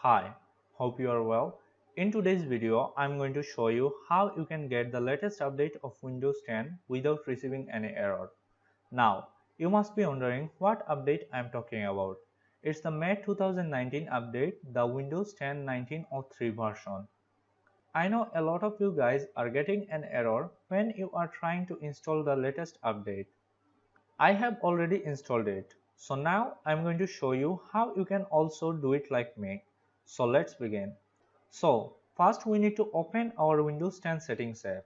Hi, hope you are well. In today's video, I'm going to show you how you can get the latest update of Windows 10 without receiving any error. Now, you must be wondering what update I'm talking about. It's the May 2019 update, the Windows 10 19.03 version. I know a lot of you guys are getting an error when you are trying to install the latest update. I have already installed it. So now I'm going to show you how you can also do it like me. So let's begin. So first we need to open our Windows 10 settings app.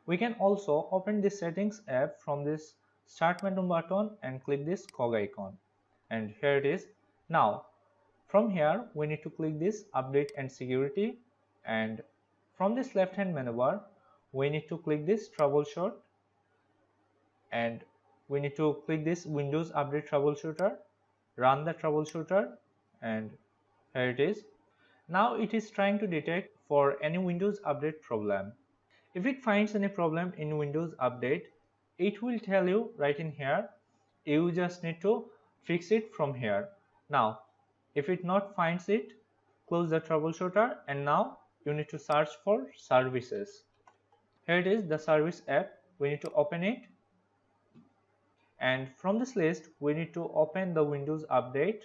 We can also open this settings app from this start menu button and click this cog icon. And here it is. Now from here we need to click this update and security, and from this left hand menu bar we need to click this troubleshoot, and we need to click this Windows Update Troubleshooter, run the troubleshooter, and here it is. Now it is trying to detect for any Windows Update problem. If it finds any problem in Windows Update, it will tell you right in here. You just need to fix it from here. Now, if it not finds it, close the troubleshooter, and now you need to search for services. Here it is, the service app. We need to open it. And from this list we need to open the Windows Update,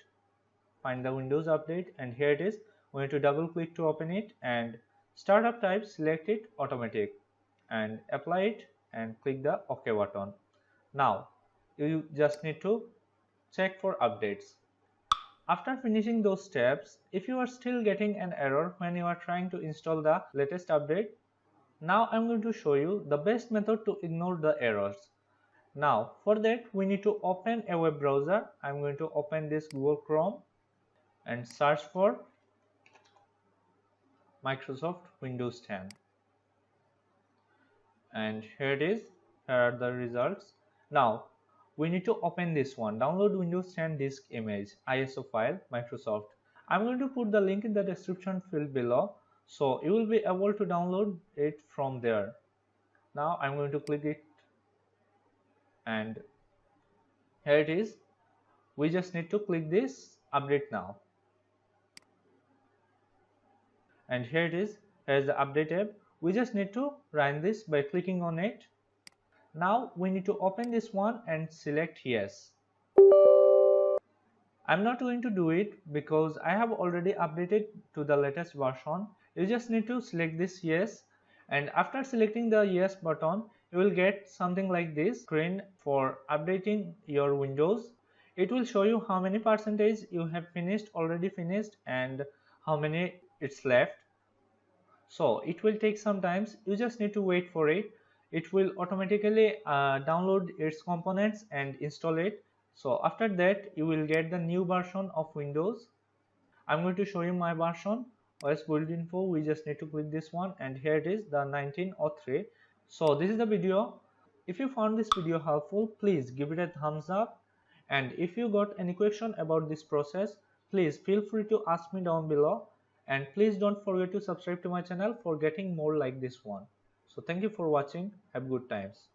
find the Windows Update, and here it is. We need to double click to open it, and startup type, select it automatic, and apply it and click the OK button. Now you just need to check for updates. After finishing those steps, if you are still getting an error when you are trying to install the latest update, now I'm going to show you the best method to ignore the errors. Now for that we need to open a web browser. I'm going to open this Google Chrome and search for Microsoft Windows 10, and here it is. Here are the results. Now we need to open this one, download Windows 10 disk image ISO file Microsoft. I'm going to put the link in the description field below, so you will be able to download it from there. Now I'm going to click it, and here it is. We just need to click this update now, and here it is. Here's the update app. We just need to run this by clicking on it. Now we need to open this one and select yes. I'm not going to do it because I have already updated to the latest version. You just need to select this yes, and after selecting the yes button you will get something like this screen for updating your Windows. It will show you how many percentage you have already finished and how many it's left. So it will take some time. You just need to wait for it. It will automatically download its components and install it. So after that you will get the new version of Windows. I'm going to show you my version, OS build info. We just need to click this one, and here it is, the 1903. So this is the video. If you found this video helpful, please give it a thumbs up, and if you got any question about this process, please feel free to ask me down below, and please don't forget to subscribe to my channel for getting more like this one. So thank you for watching. Have good times.